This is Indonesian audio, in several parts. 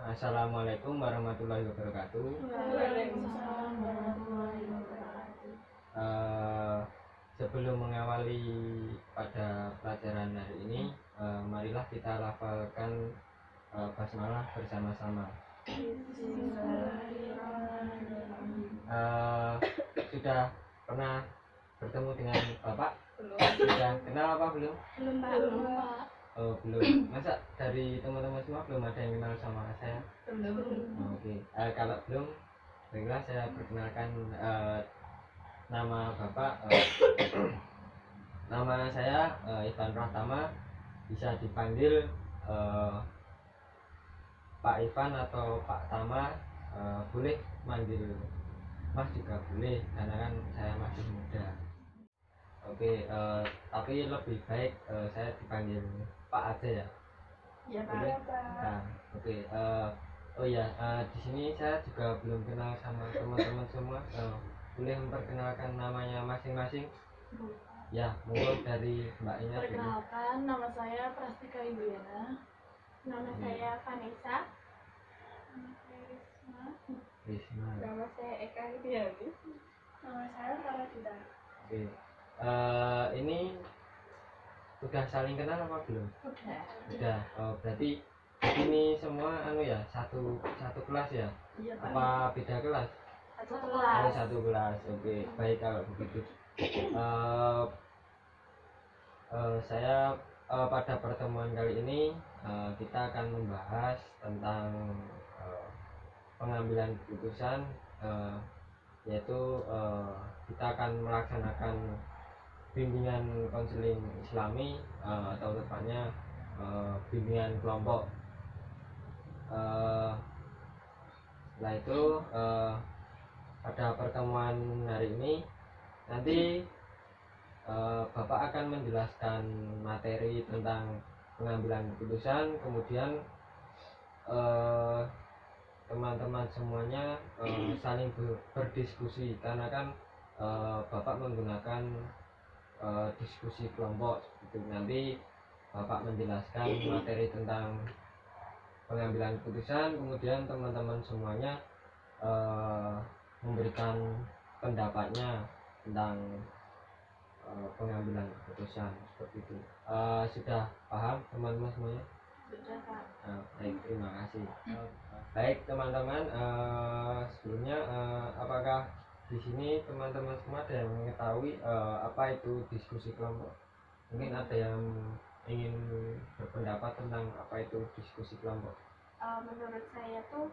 Assalamualaikum warahmatullahi wabarakatuh. Waalaikumsalam warahmatullahi wabarakatuh. Sebelum mengawali pada pelajaran hari ini, marilah kita lafalkan basmalah bersama-sama. Sudah pernah bertemu dengan Bapak? Belum. Sudah kenal apa belum? Belum, Pak. Oh, belum. Masa dari teman-teman semua belum ada yang kenal sama saya? Belum. Oke. Kalau belum, baiklah saya perkenalkan nama Bapak. Nama saya Ivan Pratama, bisa dipanggil Pak Ivan atau Pak Tama, boleh manggil Mas juga boleh, karena kan saya masih muda. Oke, tapi lebih baik saya dipanggil Pak aja ya. Ya, Pak. Boleh? Nah, oke. Oh ya, di sini saya juga belum kenal sama teman-teman semua. Boleh memperkenalkan namanya masing-masing? Ya, monggo dari Mbaknya dulu. Perkenalkan, nama saya Prastika Indriana. Nama saya Vanessa. Nama saya Risma. Nama saya Eka Hidiani. Nama saya Faradita. Oke. Ini udah saling kenal apa belum? Udah. Oh, berarti ini semua ya, satu kelas ya? Iya, Pak. Apa beda kelas? Satu kelas. Oh, satu kelas. Oke, baik kalau begitu. Saya pada pertemuan kali ini kita akan membahas tentang pengambilan keputusan, yaitu kita akan melaksanakan bimbingan konseling Islami, atau tepatnya bimbingan kelompok. Setelah itu pada pertemuan hari ini nanti Bapak akan menjelaskan materi tentang pengambilan keputusan, kemudian teman-teman semuanya saling berdiskusi, karena kan Bapak menggunakan diskusi kelompok seperti itu. Nanti Bapak menjelaskan materi tentang pengambilan keputusan, kemudian teman-teman semuanya memberikan pendapatnya tentang pengambilan keputusan seperti itu. Sudah paham teman-teman semuanya? Sudah, Pak. Baik, terima kasih. Baik teman-teman, sebelumnya apakah di sini teman-teman semua ada yang mengetahui apa itu diskusi kelompok? Mungkin ada yang ingin berpendapat tentang apa itu diskusi kelompok? Menurut saya tuh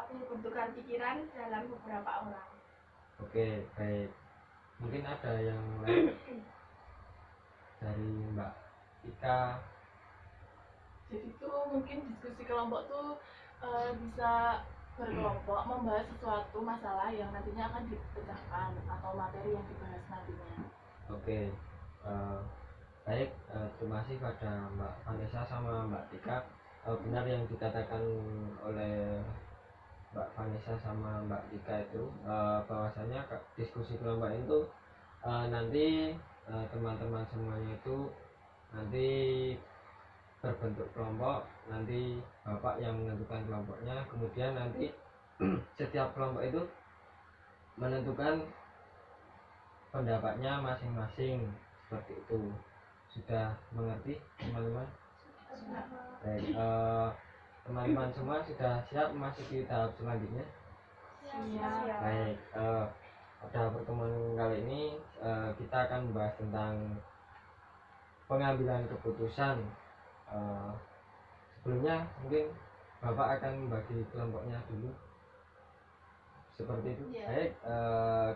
pembentukan pikiran dalam beberapa orang. Oke, baik. Mungkin ada yang lain dari Mbak Ika. Jadi tuh mungkin diskusi kelompok tuh bisa berkelompok membahas sesuatu masalah yang nantinya akan dipecahkan atau materi yang dibahas nantinya. Oke, baik. Terima kasih pada Mbak Vanessa sama Mbak Tika. Benar yang dikatakan oleh Mbak Vanessa sama Mbak Tika itu, bahwasanya diskusi kelompok itu nanti teman-teman semuanya itu nanti berbentuk kelompok, nanti Bapak yang menentukan kelompoknya, kemudian nanti setiap kelompok itu menentukan pendapatnya masing-masing seperti itu. Sudah mengerti teman-teman? Baik, teman-teman semua sudah siap memasuki tahap selanjutnya? Siap. Baik, pada pertemuan kali ini kita akan membahas tentang pengambilan keputusan. Sebelumnya mungkin Bapak akan membagi kelompoknya dulu seperti itu. Ya. Baik,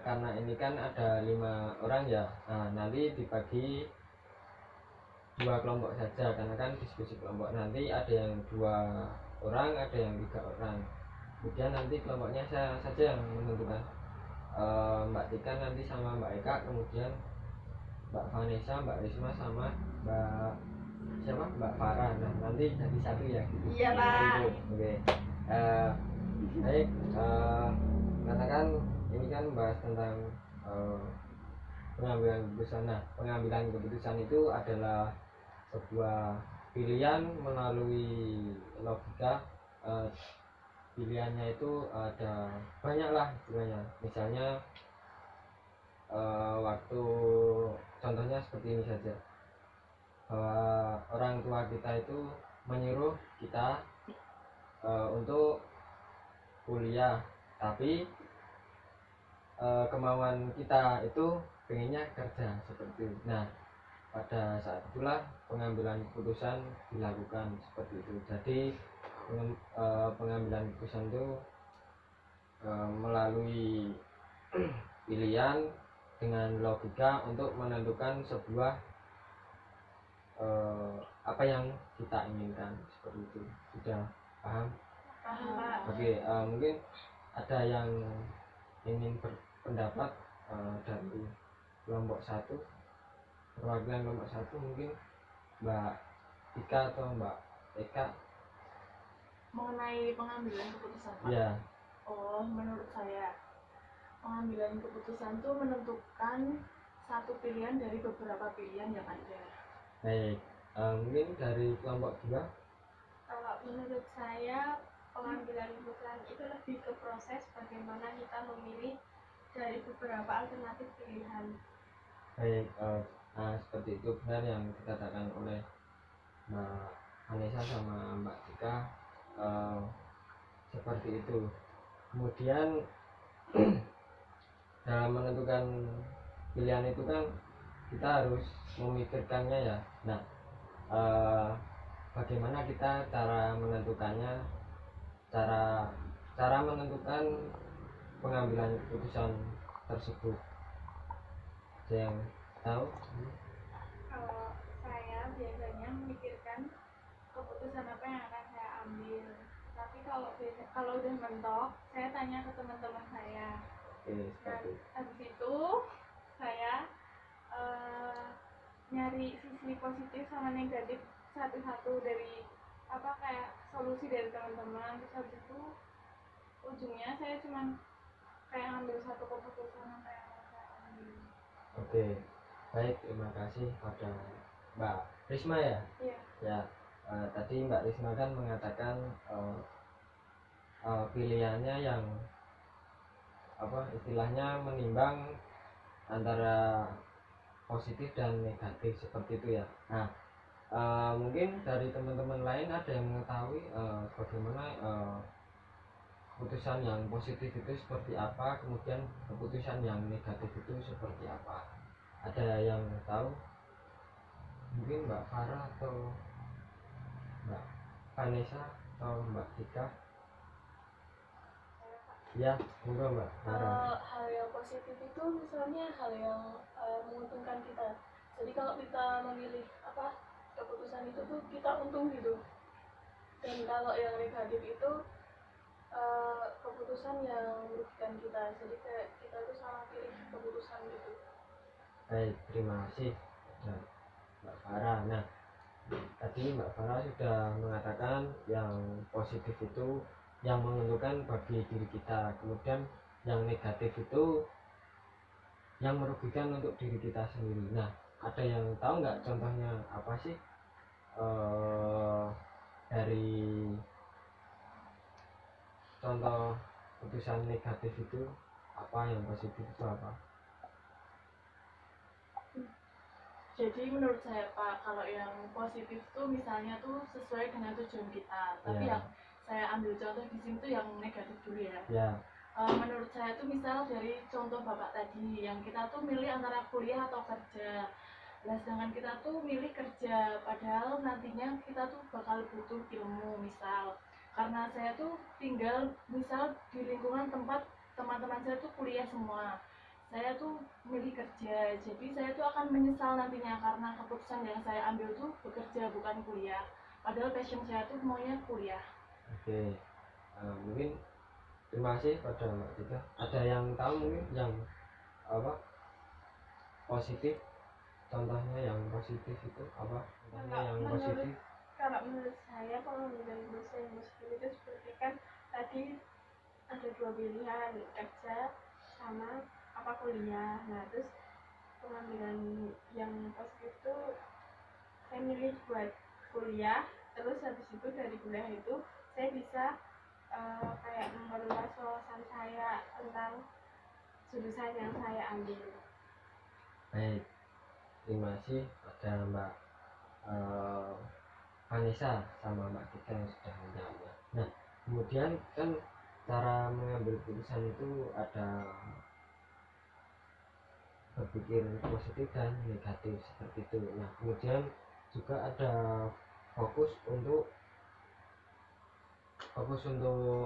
karena ini kan ada 5 orang ya, nanti dibagi 2 kelompok saja, karena kan diskusi kelompok nanti ada yang 2 orang, ada yang 3 orang. Kemudian nanti kelompoknya saya saja yang menentukan. Mbak Tika nanti sama Mbak Eka, kemudian Mbak Vanessa, Mbak Risma sama Mbak Farah. Nah, nanti jadi satu ya. Iya, Pak. Oke. Baik, karena kan ini kan membahas tentang pengambilan keputusan. Nah, pengambilan keputusan itu adalah sebuah pilihan melalui logika eh, pilihannya itu ada banyak lah istilahnya. Misalnya waktu contohnya seperti ini saja, bahwa orang tua kita itu menyuruh kita untuk kuliah, tapi kemauan kita itu pengennya kerja seperti itu. Nah, pada saat itulah pengambilan keputusan dilakukan seperti itu. Jadi pengambilan keputusan itu melalui pilihan dengan logika untuk menentukan sebuah apa yang kita inginkan seperti itu. Sudah paham? Paham, Pak. Oke, mungkin ada yang ingin berpendapat dari kelompok satu, perwakilan kelompok satu, mungkin Mbak Ika atau Mbak Eka. Mengenai pengambilan keputusan, Pak. Ya, Oh, menurut saya pengambilan keputusan itu menentukan satu pilihan dari beberapa pilihan yang ada. baik. Mungkin dari kelompok dua. Kalau menurut saya pengambilan keputusan itu lebih ke proses bagaimana kita memilih dari beberapa alternatif pilihan. Baik, seperti itu benar yang dikatakan oleh Mbak Vanessa sama Mbak Tika, seperti itu. Kemudian dalam menentukan pilihan itu kan kita harus memikirkannya ya. Nah, bagaimana kita cara menentukannya, cara menentukan pengambilan keputusan tersebut. Ada yang tahu? Kalau saya biasanya memikirkan keputusan apa yang akan saya ambil. Tapi kalau udah mentok, saya tanya ke teman-teman saya. Oke, Dan seperti itu. habis itu saya nyari sisi positif sama negatif satu-satu dari kayak solusi dari teman-teman. Terus habis itu ujungnya saya cuma kayak ngambil satu keputusan apa yang mau saya ambil. Oke, baik, terima kasih pada Mbak Risma ya. Iya. Ya, tadi Mbak Risma kan mengatakan pilihannya yang istilahnya menimbang antara positif dan negatif seperti itu ya. Nah, mungkin dari teman-teman lain ada yang mengetahui bagaimana keputusan yang positif itu seperti apa, kemudian keputusan yang negatif itu seperti apa. Ada yang tahu? Mungkin Mbak Farah atau Mbak Vanessa atau Mbak Tika? Ya, monggo Mbak Farah. Hal yang positif itu misalnya hal yang menguntungkan kita. Jadi kalau kita memilih keputusan itu tuh kita untung gitu. Dan kalau yang negatif itu keputusan yang merugikan kita. Jadi kayak kita itu salah pilih keputusan gitu. Baik, terima kasih Mbak Farah. Nah, tadi Mbak Farah sudah mengatakan yang positif itu yang menguntungkan bagi diri kita, kemudian yang negatif itu yang merugikan untuk diri kita sendiri. Nah, ada yang tahu nggak contohnya apa sih dari contoh keputusan negatif itu apa, yang positif itu apa? Jadi menurut saya Pak, kalau yang positif tuh misalnya tuh sesuai dengan tujuan kita. Tapi Ya. yang saya ambil contoh di sini tuh yang negatif dulu ya. Ya, Menurut saya tuh misal dari contoh Bapak tadi, yang kita tuh milih antara kuliah atau kerja. Nah, sedangkan kita tuh milih kerja, padahal nantinya kita tuh bakal butuh ilmu misal. Karena saya tuh tinggal misal di lingkungan tempat teman-teman saya tuh kuliah semua. Saya tuh milih kerja, jadi saya tuh akan menyesal nantinya karena keputusan yang saya ambil tuh bekerja bukan kuliah. Padahal passion saya tuh maunya kuliah. oke. Mungkin terima kasih pada Mbak Tika. Ada yang tahu mungkin yang positif, contohnya yang positif itu apa? Contohnya yang positif. Kalau menurut saya pengambilan keputusan yang positif itu seperti kan tadi ada dua pilihan, kerja sama kuliah. Nah, terus pengambilan yang positif itu saya milih buat kuliah, terus habis itu dari kuliah itu saya bisa kayak memperluas wawasan saya tentang jurusan yang saya ambil. Baik, terima kasih pada Mbak Vanessa sama Mbak Tika yang sudah menjawabnya. Nah, kemudian kan cara mengambil keputusan itu ada berpikir positif dan negatif seperti itu. Nah, kemudian juga ada fokus untuk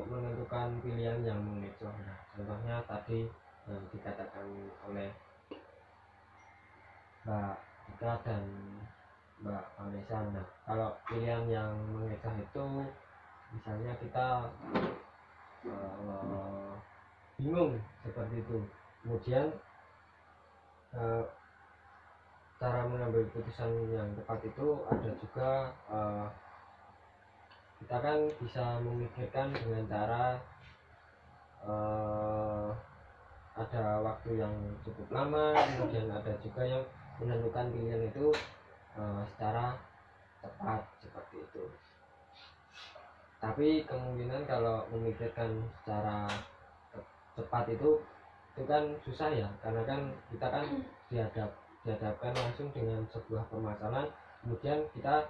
menentukan pilihan yang mengecoh. Nah, contohnya tadi yang dikatakan oleh Mbak Tika dan Mbak Vanessa. Nah, kalau pilihan yang mengecoh itu misalnya kita bingung seperti itu, kemudian cara mengambil keputusan yang tepat itu ada juga kita kan bisa memikirkan dengan cara ada waktu yang cukup lama, kemudian ada juga yang menentukan pilihan itu secara cepat seperti itu. Tapi kemungkinan kalau memikirkan secara cepat itu kan susah ya, karena kan kita kan dihadapkan langsung dengan sebuah permasalahan, kemudian kita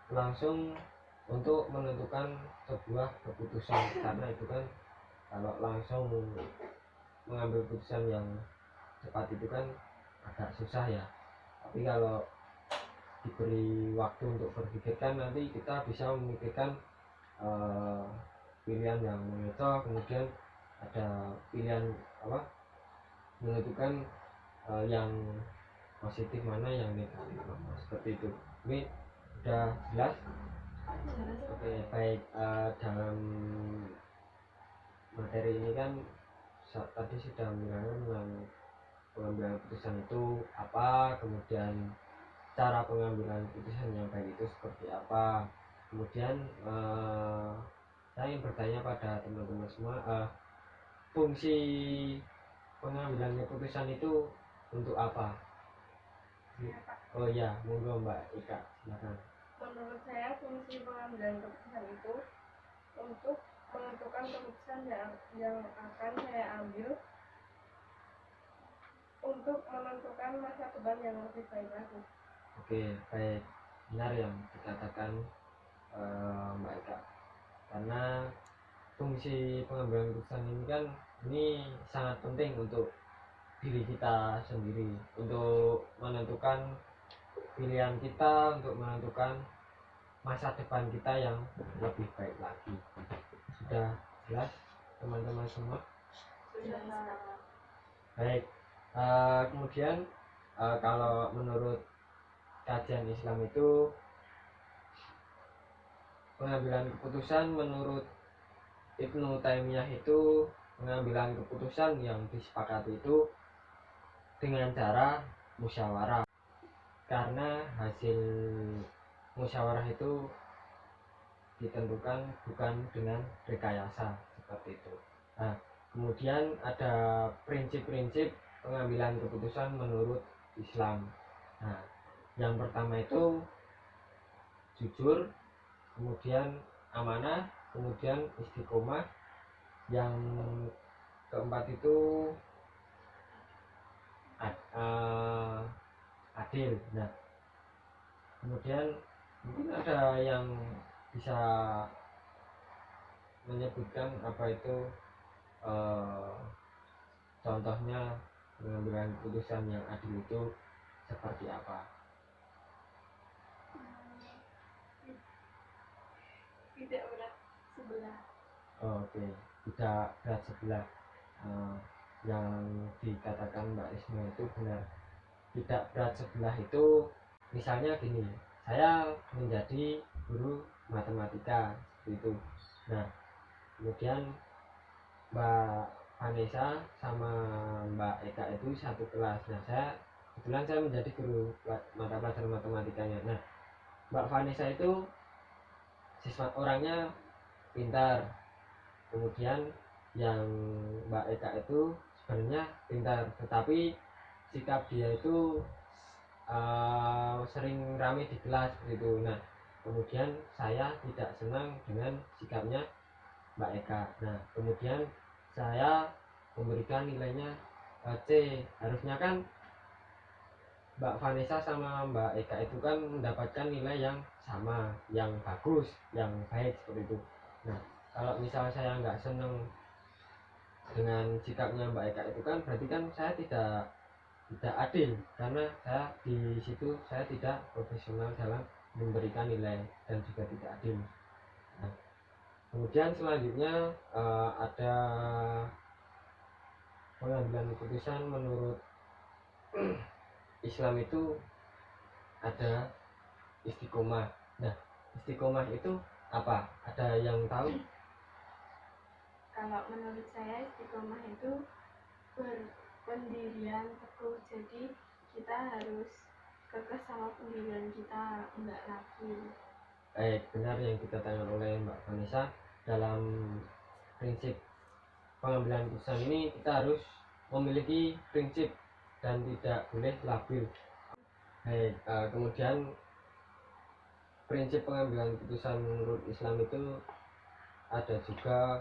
langsung untuk menentukan sebuah keputusan, karena itu kan kalau langsung mengambil keputusan yang cepat itu kan agak susah ya. Tapi kalau diberi waktu untuk berpikirkan, nanti kita bisa memikirkan pilihan yang mengecoh, kemudian ada pilihan menentukan yang positif mana, yang negatif mana, seperti itu. Ini sudah jelas? Oke, baik. Dalam materi ini kan tadi sudah menerangkan tentang pengambilan keputusan itu apa, kemudian cara pengambilan keputusan yang baik itu seperti apa. Kemudian saya ingin bertanya pada teman-teman semua, fungsi pengambilan keputusan itu untuk apa? Oh ya, monggo Mbak Ika, silakan. Menurut saya fungsi pengambilan keputusan itu untuk menentukan keputusan yang akan saya ambil untuk menentukan masa depan yang lebih baik lagi. Oke, baik, benar yang dikatakan Mbak Ika, karena fungsi pengambilan keputusan ini kan sangat penting untuk diri kita sendiri, untuk menentukan pilihan kita, untuk menentukan masa depan kita yang lebih baik lagi. Sudah jelas teman-teman semua? Baik, kemudian kalau menurut kajian Islam itu pengambilan keputusan menurut Ibnu Taimiyah itu pengambilan keputusan yang disepakati itu dengan cara musyawarah, karena hasil musyawarah itu ditentukan bukan dengan rekayasa seperti itu. Nah, kemudian ada prinsip-prinsip pengambilan keputusan menurut Islam. Nah, yang pertama itu jujur, kemudian amanah, kemudian istiqomah, yang keempat itu adil. Nah, kemudian mungkin ada yang bisa menyebutkan apa itu contohnya pengambilan keputusan yang adil itu seperti apa? Tidak berat sebelah. Oke, tidak berat sebelah. Yang dikatakan Mbak Isma itu benar. Tidak berat sebelah itu misalnya gini, saya menjadi guru matematika itu. Nah, kemudian Mbak Vanessa sama Mbak Eka itu satu kelas. Nah, kebetulan saya menjadi guru mata pelajaran matematikanya. Nah, Mbak Vanessa itu siswa orangnya pintar, kemudian yang Mbak Eka itu sebenarnya pintar, tetapi sikap dia itu sering rame di kelas gitu. Nah, kemudian saya tidak senang dengan sikapnya Mbak Eka. Nah, kemudian saya memberikan nilainya C. Harusnya kan Mbak Vanessa sama Mbak Eka itu kan mendapatkan nilai yang sama, yang bagus, yang baik seperti itu. Nah, kalau misal saya nggak senang dengan sikapnya Mbak Eka itu kan berarti kan saya tidak adil, karena saya di situ saya tidak profesional dalam memberikan nilai dan juga tidak adil. Nah, kemudian selanjutnya ada pengambilan keputusan menurut Islam itu ada istiqomah. Nah, istiqomah itu apa? Ada yang tahu? Kalau menurut saya istiqomah itu berpendirian teguh, jadi kita harus kekeh sama pendirian kita, enggak lagi. Benar yang dikatakan oleh Mbak Vanessa, dalam prinsip pengambilan keputusan ini kita harus memiliki prinsip dan tidak boleh labil. Kemudian prinsip pengambilan keputusan menurut Islam itu ada juga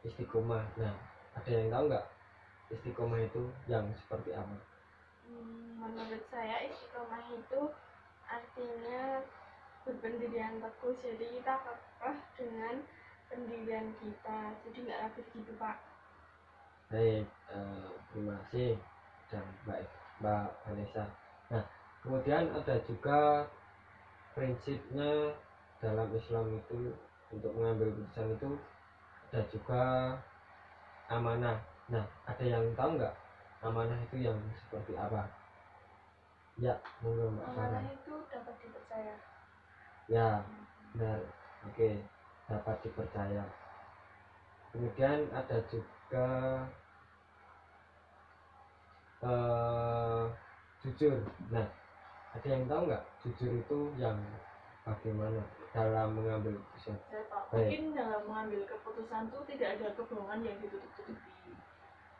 istiqomah. Nah, ada yang tahu nggak istiqomah itu yang seperti apa? Menurut saya istiqomah itu artinya berpendirian teguh, jadi kita kekeh dengan pendirian kita, jadi nggak ragu gitu Pak. Terima kasih dan Mbak Vanessa. Nah, kemudian ada juga prinsipnya dalam Islam itu untuk mengambil keputusan itu ada juga amanah. Nah, ada yang tahu nggak amanah itu yang seperti apa? Ya, monggo Mbak Farah. Amanah itu dapat dipercaya. Ya, benar. Oke, dapat dipercaya. Kemudian ada juga jujur. Nah, ada yang tahu nggak jujur itu yang bagaimana dalam mengambil keputusan? Ya, Pak. Mungkin dalam mengambil keputusan itu tidak ada kebohongan yang ditutup-tutupi,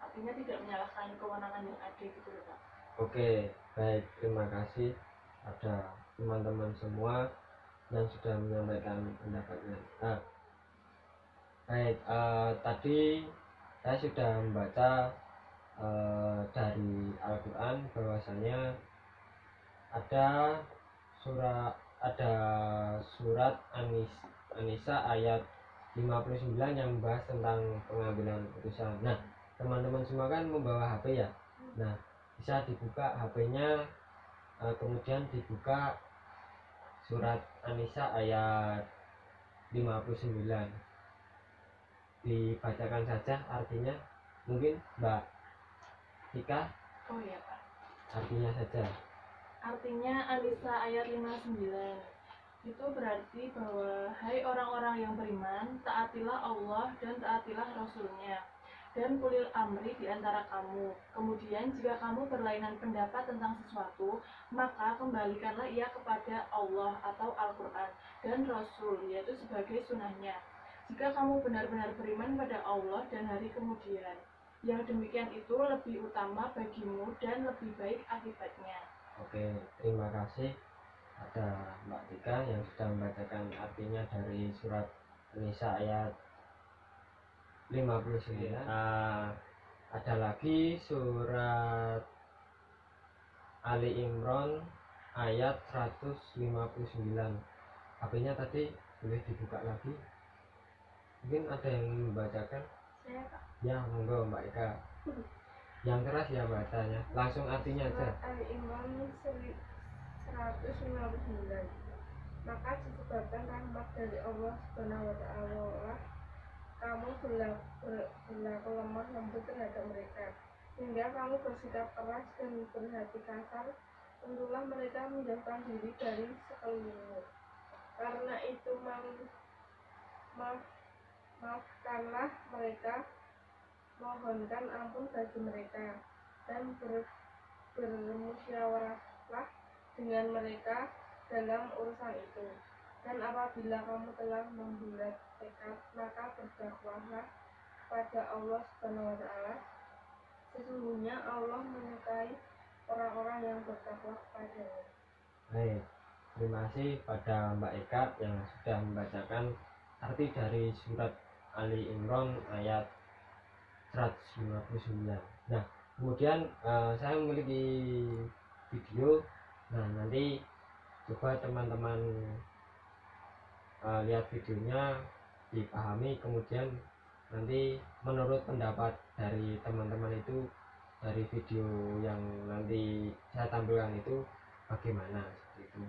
artinya tidak menyalahkan kewenangan yang ada gitu loh Pak. Oke, baik, terima kasih ada teman-teman semua yang sudah menyampaikan pendapatnya. Baik, tadi saya sudah membaca dari Al-Quran bahwasanya ada surat An-Nisa ayat 59 yang membahas tentang pengambilan keputusan. Nah, teman-teman semua kan membawa HP ya. Nah, bisa dibuka HP-nya, kemudian dibuka surat An-Nisa ayat 59, dibacakan saja artinya. Mungkin Mbak Tika Oh iya Pak. artinya saja. Artinya An-Nisa ayat 59 itu berarti bahwa hai orang-orang yang beriman, taatilah Allah dan taatilah Rasulnya, dan ulil amri di antara kamu. Kemudian jika kamu berlainan pendapat tentang sesuatu, maka kembalikanlah ia kepada Allah atau Al-Quran dan Rasul, yaitu sebagai sunnahnya. Jika kamu benar-benar beriman pada Allah dan hari kemudian, yang demikian itu lebih utama bagimu dan lebih baik akibatnya. Oke, terima kasih ada Mbak Tika yang sudah membacakan artinya dari surat An-Nisa ayat 59. Ada lagi surat Ali Imran ayat 159. HP-nya tadi boleh dibuka lagi. Mungkin ada yang membacakan? Saya Pak. Ya, monggo Mbak Eka. Yang keras ya bacanya. Langsung artinya aja. Al-Imran 159. Maka disebabkan rahmat dari Allah Subhanahu wa Ta'ala, kamu berlaku lemah lembut terhadap mereka, hingga kamu bersikap keras dan berhati kasar. Tentulah mereka menjauhkan diri dari sekelilingmu. Karena itu maafkanlah mereka, mohonkan ampun bagi mereka, dan bermusyawarahlah dengan mereka dalam urusan itu. Dan apabila kamu telah membulat tekad, maka berdakwahlah pada Allah Subhanahu wa Ta'ala. Sesungguhnya Allah menyukai orang-orang yang bertakwa kepadanya. Baik, terima kasih pada Mbak Eka yang sudah membacakan arti dari surat Ali Imran ayat 159. Nah, kemudian saya memiliki video. Nah, nanti coba teman-teman lihat videonya, dipahami, kemudian nanti menurut pendapat dari teman-teman itu dari video yang nanti saya tampilkan itu bagaimana, seperti itu.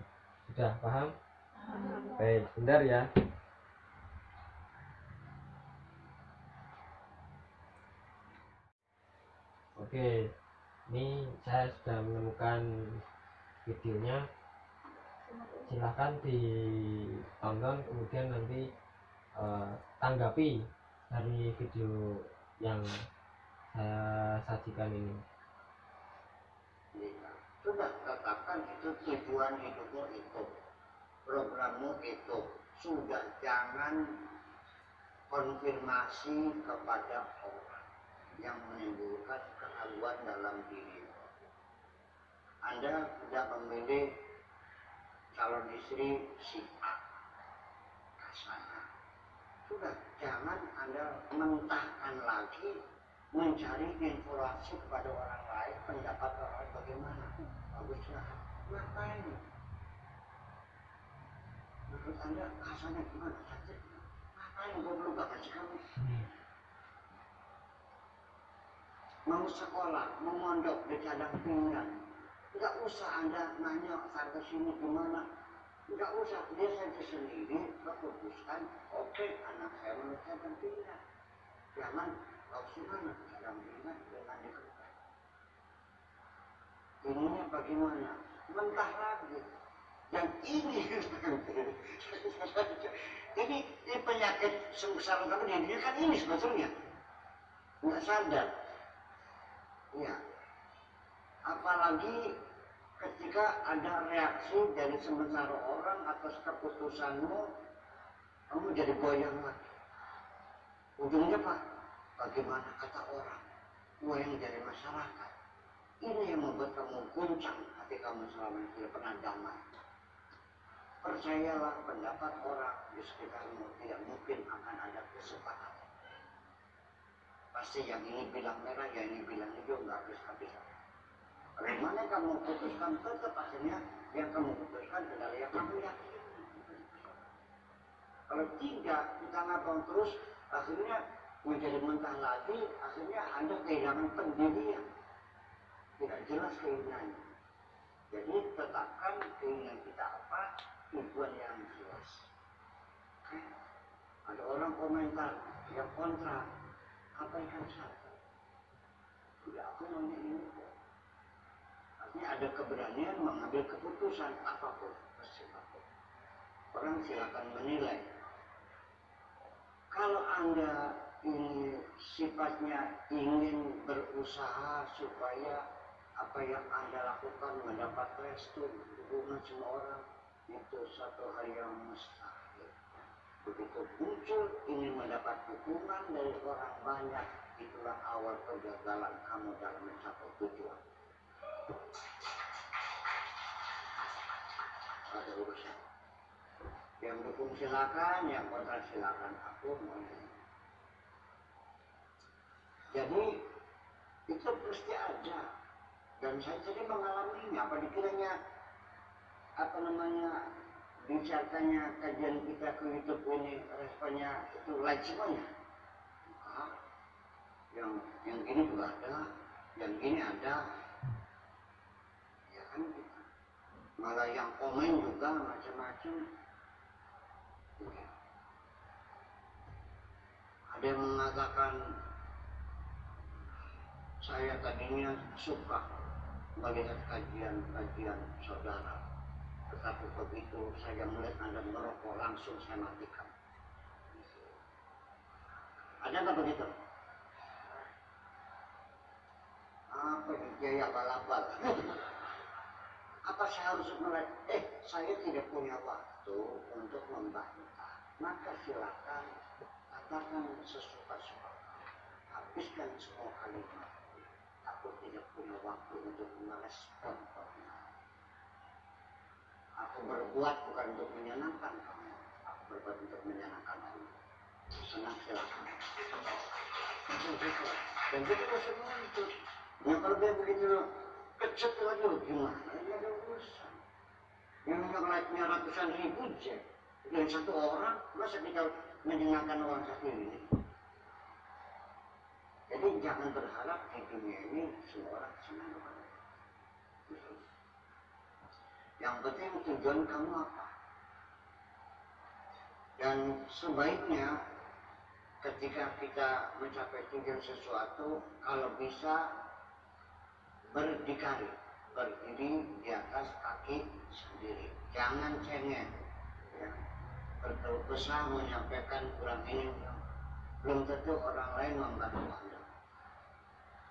Sudah paham? Baik, bentar ya. Oke, ini saya sudah menemukan videonya. Silahkan ditonton, kemudian nanti tanggapi dari video yang saya sajikan ini. Sudah tetapkan itu tujuan hidupmu itu, programmu itu. Sudah, jangan konfirmasi kepada orang yang menimbulkan keraguan dalam diri. Anda tidak memilih calon istri si A, kasarnya. Sudah, jangan Anda mentahkan lagi mencari informasi kepada orang lain, pendapat orang lain bagaimana. Baguslah, ngapain? Menurut Anda kasarnya gimana? Ngapain gue belum kasih kamu? Mau sekolah, mau mondok di cadang pinggan, nggak usah Anda nanya sana sini gimana. Nggak usah, dia saja sendiri memutuskan, oke, anak saya menurut saya pentingnya. Jangan langsung mana cadang pinggan dengan dikeluarkan. Ininya bagaimana? Mentah lagi. Dan ini ini penyakit sebesar kamu di dunia kan ini sebetulnya. Nggak sadar. Ya. Apalagi ketika ada reaksi dari sementara orang atas keputusanmu, kamu jadi goyang lagi. Ujungnya Pak, bagaimana kata orang? Goyang dari masyarakat. Ini yang membuat kamu guncang hati kamu selama ini tidak pernah damai. Percayalah, pendapat orang di sekitarmu tidak mungkin akan ada kesepakatan. Pasti yang ini bilang merah, yang ini bilang hijau, nggak habis-habis. Bagaimana kamu putuskan, tetap akhirnya yang kamu putuskan adalah yang kamu yakin. Kalau tidak, kita ngabang terus, akhirnya menjadi mentah lagi, akhirnya Anda kehilangan pendirian. Tidak jelas keinginannya. Jadi tetapkan keinginan kita apa, tujuan yang jelas. Ada orang komentar yang kontra, apa yang salah? Tidak, aku maunya ini kok. Artinya ada keberanian mengambil keputusan apapun, apapun. Orang silakan menilai. Kalau Anda ini sifatnya ingin berusaha supaya apa yang Anda lakukan mendapat restu hubungan semua orang, itu satu hal yang mustahil. Begitu muncul ingin mendapat dukungan dari orang banyak, itulah awal kegagalan kamu dalam mencapai tujuan. Ada urusan. Yang dukung silakan, yang kontra silakan, aku mau. Jadi itu pasti ada. Dan saya sendiri mengalaminya. Apa dikiranya bicaranya kajian kita ke YouTube ini responnya itu like semuanya? Yang gini juga ada, yang gini ada, ya kan gitu. Malah yang komen juga macam-macam. Ada yang mengatakan saya tadinya suka melihat kajian saudara, tetapi begitu saya melihat Anda merokok langsung saya matikan. Ada nggak begitu? Apa gaya balabal? Apa saya harus melihat? Saya tidak punya waktu untuk membantah. Maka silakan katakan sesuka-suka. Habiskan semua kalimat. Aku tidak punya waktu untuk merespon orang. Aku berbuat bukan untuk menyenangkan kamu, aku berbuat untuk menyenangkan Allah. Senang silakan. Dan itu juga semua itu. Ya kalau dia begitu kecet lagi gimana? Ini ada urusan. Yang like-nya ratusan ribu aja. Dari satu orang, masa kita menyenangkan orang satu ini? Jadi jangan berharap di dunia ini semua orang senang kepada. Yang penting tujuan kamu apa? Dan sebaiknya ketika kita mencapai tujuan sesuatu, kalau bisa berdikari, berdiri di atas kaki sendiri, jangan cengeng, ya. Berkeluh kesah menyampaikan kurang ini, belum tentu orang lain membantu Anda.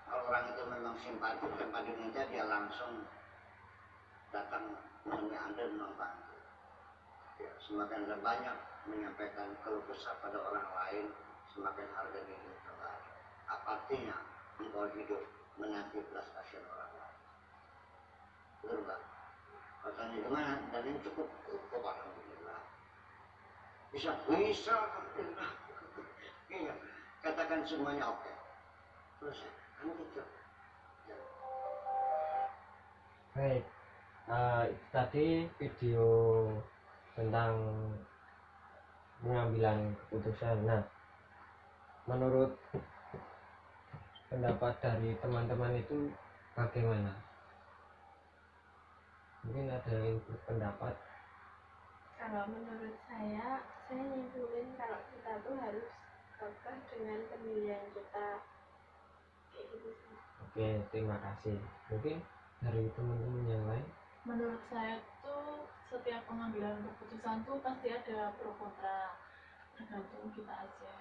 Kalau orang itu memang simpatik tanpa diminta, dia langsung datang menemui Anda membantu. Ya, semakin Anda banyak menyampaikan keluh kesah pada orang lain, semakin harga diri terbaik. Apa artinya engkau hidup menanti belas kasihan orang lain? Betul nggak? Katanya gimana? Dan ini cukup alhamdulillah. Bisa, alhamdulillah. Iya, katakan semuanya oke. Selesai, kan gitu. Ya. Baik, itu tadi video tentang pengambilan keputusan. Nah, menurut pendapat dari teman-teman itu bagaimana? Mungkin ada yang berpendapat. Kalau menurut saya nyimpulin kalau kita tuh harus kokoh dengan pemilihan kita, kayak gitu sih. Oke, terima kasih. Mungkin dari teman-teman yang lain? Menurut saya tuh setiap pengambilan keputusan tuh pasti ada pro kontra, tergantung kita aja.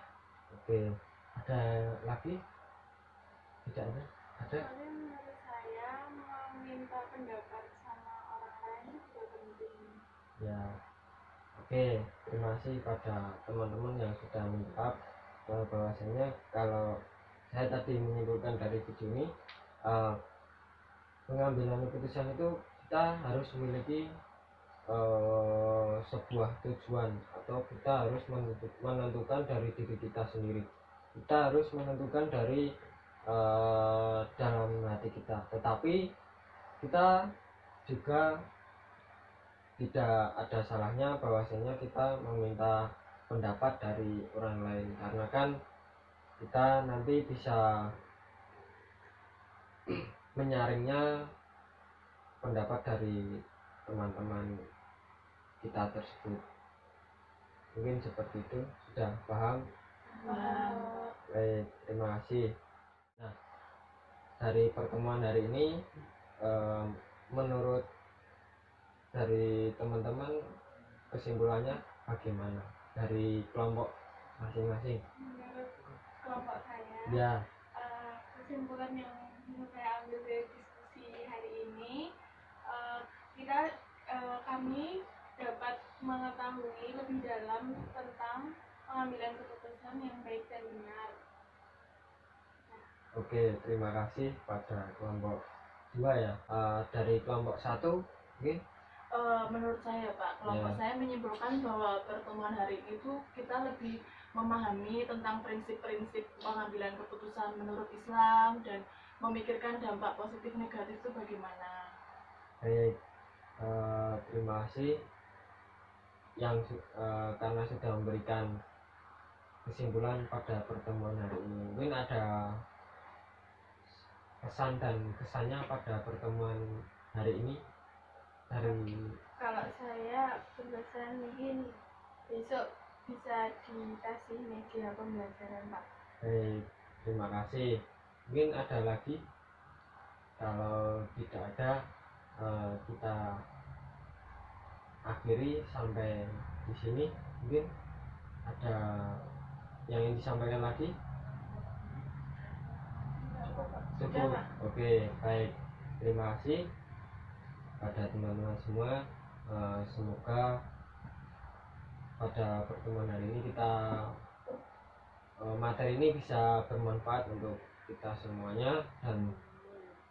Oke, ada lagi? Tidak ada? Ada? Soalnya menurut saya meminta pendapat sama orang lain juga penting. Ya. Oke, terima kasih pada teman-teman yang sudah menjawab bahwasanya kalau saya tadi menyimpulkan dari video ini, pengambilan keputusan itu kita harus memiliki sebuah tujuan, atau kita harus menentukan dari diri kita sendiri. Kita harus menentukan dari dalam hati kita, tetapi kita juga tidak ada salahnya bahwasanya kita meminta pendapat dari orang lain, karena kan kita nanti bisa menyaringnya pendapat dari teman-teman kita tersebut. Mungkin seperti itu. Sudah paham? Baik, terima kasih. Nah, dari pertemuan hari ini, menurut dari teman-teman kesimpulannya bagaimana dari kelompok masing-masing? Menurut kelompok saya, Ya, kesimpulan yang saya ambil dari diskusi hari ini, kami dapat mengetahui lebih dalam tentang pengambilan keputusan yang baik dan benar. oke, terima kasih pada kelompok 2 ya. Dari kelompok 1 mungkin. Menurut saya Pak, kelompok saya menyimpulkan bahwa pertemuan hari itu kita lebih memahami tentang prinsip-prinsip pengambilan keputusan menurut Islam dan memikirkan dampak positif negatif itu bagaimana. Baik, terima kasih yang karena sudah memberikan kesimpulan pada pertemuan hari ini. Mungkin ada kesan dan kesannya pada pertemuan hari ini dari Kalau saya berpesan mungkin besok bisa dikasih media pembelajaran Pak. Baik, terima kasih. Mungkin ada lagi? Kalau tidak ada, kita akhiri sampai di sini. Mungkin ada yang ingin disampaikan lagi? Cukup. Oke, baik. Terima kasih pada teman-teman semua. Semoga pada pertemuan hari ini materi ini bisa bermanfaat untuk kita semuanya, dan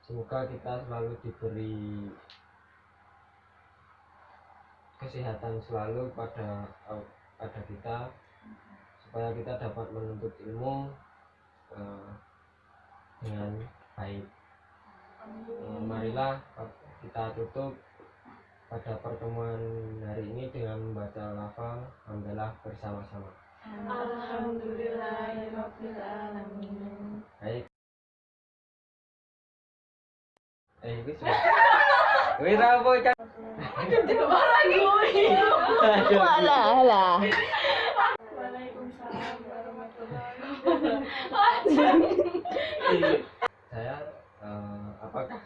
semoga kita selalu diberi kesehatan selalu pada kita, supaya kita dapat menuntut ilmu dengan baik. Marilah kita tutup pada pertemuan hari ini dengan membaca lafal hamdalah bersama-sama. Alhamdulillahirabbil alamin. Baik. Itu sudah. Wis apa kan? Coba lagi. Walah. Waalaikumsalam warahmatullahi wabarakatuh. Saya apakah